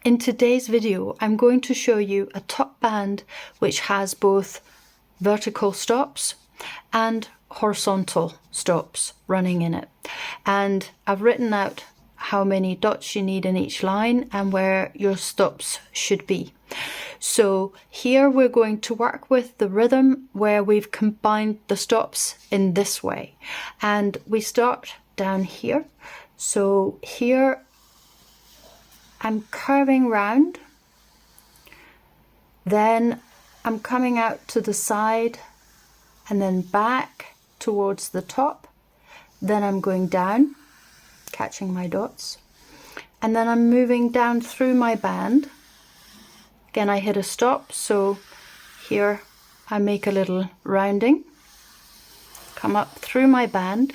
In today's video, I'm going to show you a top band which has both vertical stops and horizontal stops running in it. And I've written out how many dots you need in each line and where your stops should be. So here we're going to work with the rhythm where we've combined the stops in this way. And we start down here. So here I'm curving round, then I'm coming out to the side and then back towards the top, then I'm going down, catching my dots, and then I'm moving down through my band. Again, I hit a stop, so here I make a little rounding, come up through my band,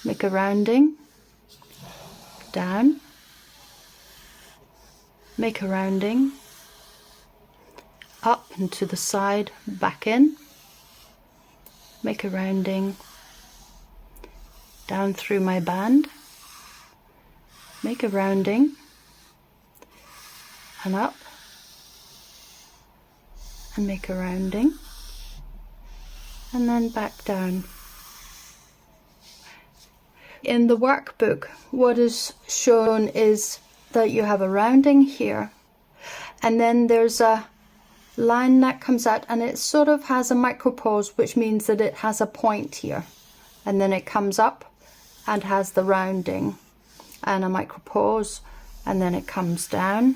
make a rounding, down, make a rounding, up and to the side, back in, make a rounding, down through my band, make a rounding, and up, and make a rounding, and then back down. In the workbook, what is shown is that you have a rounding here, and then there's a line that comes out and it sort of has a micro pause, which means that it has a point here, and then it comes up and has the rounding and a micro pause, and then it comes down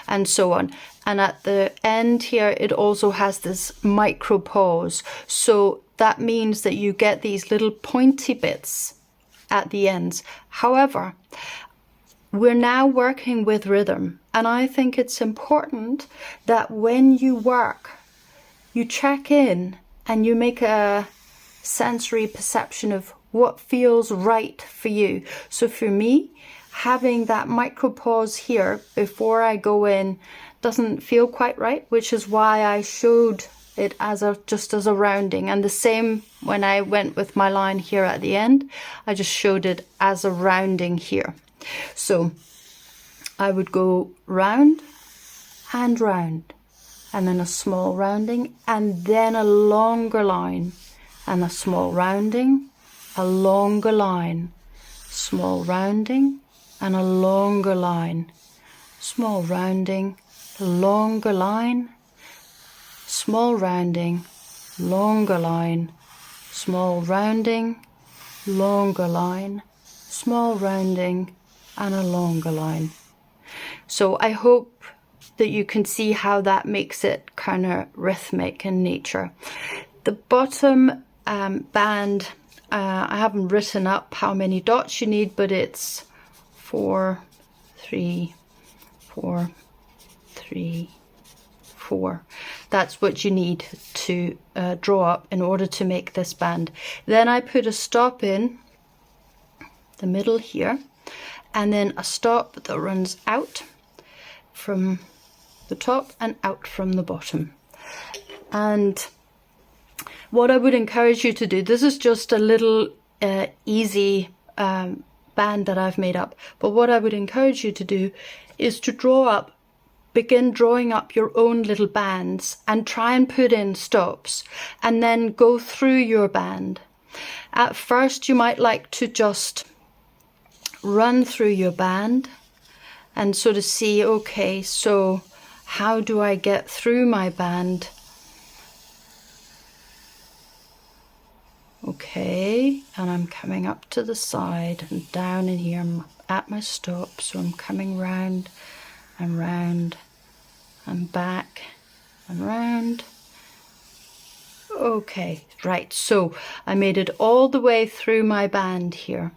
and so on. And at the end here it also has this micro pause, so that means that you get these little pointy bits at the ends. However, we're now working with rhythm, and I think it's important that when you work, you check in and you make a sensory perception of what feels right for you. So for me, having that micro pause here before I go in doesn't feel quite right, which is why I showed it as just as a rounding. And the same when I went with my line here at the end, I just showed it as a rounding here. So I would go round and round, and then a small rounding, and then a longer line, and a small rounding, a longer line, small rounding, and a longer line, small rounding, longer line, small rounding, longer line, small rounding, longer line, small rounding, and a longer line. So I hope that you can see how that makes it kind of rhythmic in nature. The bottom band, I haven't written up how many dots you need, but it's 4, 3, 4, 3, 4. That's what you need to draw up in order to make this band. Then I put a stop in the middle here, and then a stop that runs out from the top and out from the bottom. And what I would encourage you to do, this is just a little easy band that I've made up, but what I would encourage you to do is to begin drawing up your own little bands and try and put in stops and then go through your band. At first you might like to just run through your band and sort of see, okay, so how do I get through my band? Okay, and I'm coming up to the side and down in here, I'm at my stop, so I'm coming round and round and back and round. Okay, right, so I made it all the way through my band here.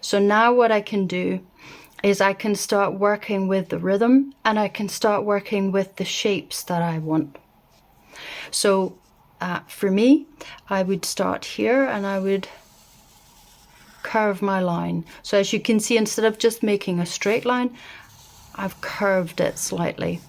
So now what I can do is I can start working with the rhythm, and I can start working with the shapes that I want. So for me, I would start here and I would curve my line. So as you can see, instead of just making a straight line, I've curved it slightly.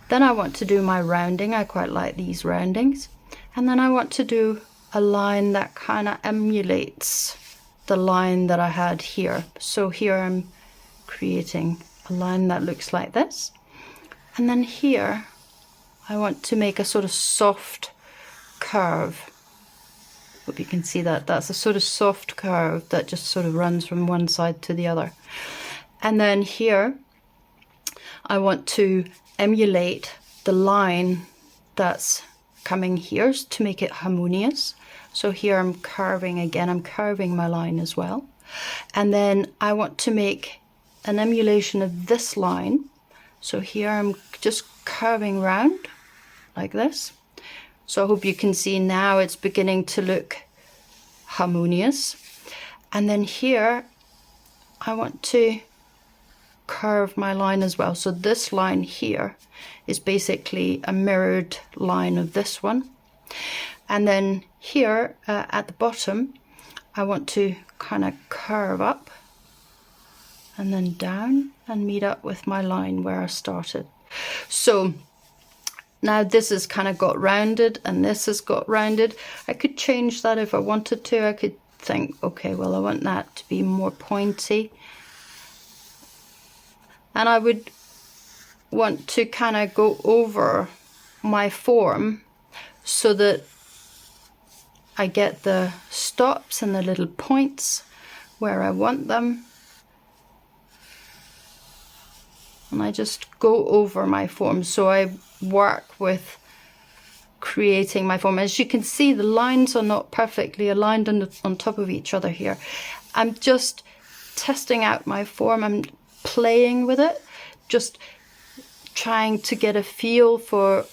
Then I want to do my rounding. I quite like these roundings. And then I want to do a line that kind of emulates the line that I had here. So here I'm creating a line that looks like this. And then here, I want to make a sort of soft curve. Hope you can see that. That's a sort of soft curve that just sort of runs from one side to the other. And then here, I want to emulate the line that's coming here to make it harmonious. So here I'm curving again, I'm curving my line as well. And then I want to make an emulation of this line. So here I'm just curving round like this. So I hope you can see now it's beginning to look harmonious. And then here I want to curve my line as well. So this line here is basically a mirrored line of this one. And then here at the bottom, I want to kind of curve up and then down and meet up with my line where I started. So now this has kind of got rounded and this has got rounded. I could change that if I wanted to. I could think, okay, well, I want that to be more pointy. And I would want to kind of go over my form so that I get the stops and the little points where I want them. And I just go over my form. So I work with creating my form. As you can see, the lines are not perfectly aligned on top of each other here. I'm just testing out my form. I'm playing with it, just trying to get a feel for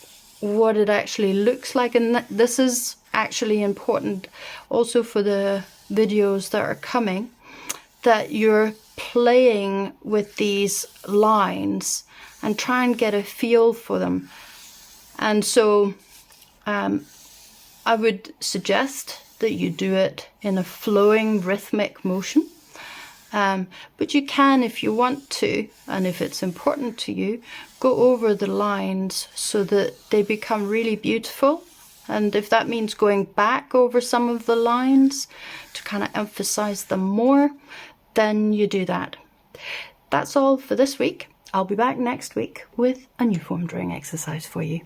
what it actually looks like. And this is actually important also for the videos that are coming, that you're playing with these lines and try and get a feel for them. And so I would suggest that you do it in a flowing rhythmic motion. But you can, if you want to, and if it's important to you, go over the lines so that they become really beautiful. And if that means going back over some of the lines to kind of emphasize them more, then you do that. That's all for this week. I'll be back next week with a new form drawing exercise for you.